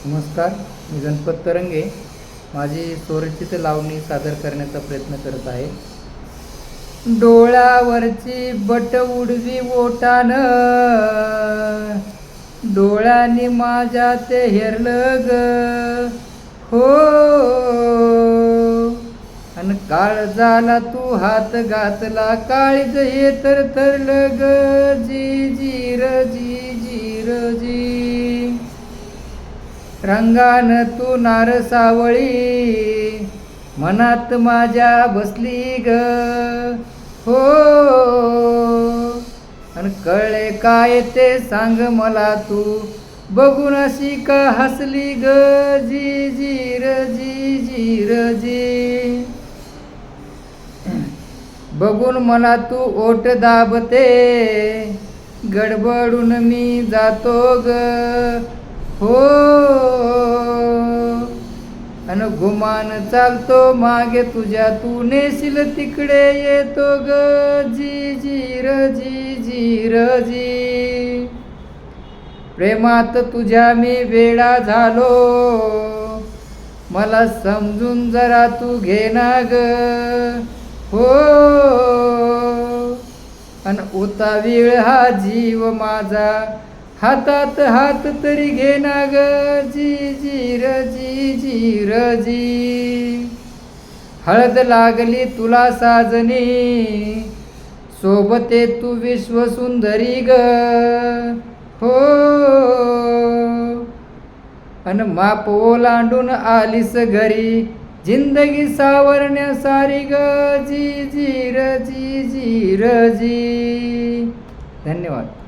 नमस्कार, मी गणपत तरंगे माझी स्वरचित लावणी सादर करण्याचा प्रयत्न करत आहे. डोळ्यावरची बट उडवी ओठानं, डोळ्यांनी माझ्या ते हेरलं ग हो. अन काळ झाला तू हात घातला, काळीज हे तर थरलं ग जी जी र जी जी र जी. रंगान तू नार सावळी, मनात माझ्या बसली ग हो. अन कळले काय ते सांग मला तू, बघून अशी का हसली ग जी जी र जी जी र जी. बघून मला तू ओठ दाबते, गडबडून मी जातो ग हो. अन गुमान चालतो मागे तुझ्या, तू नेशील तिकडे येतो ग जी जी र जी जी र जी. प्रेमात तुझ्या मी वेडा झालो, मला समजून जरा तू घेना ग हो. अन उतावीळ हा जीव माझा, हातात हात तरी घेना ग जी जी र जी जी र जी. हळद लागली तुला साजनी, सोबते तू विश्व सुंदरी ग हो. अन माप ओलांडून आलीस घरी, जिंदगी सावरण्या सारी ग जी जी र जी जी र जी. धन्यवाद.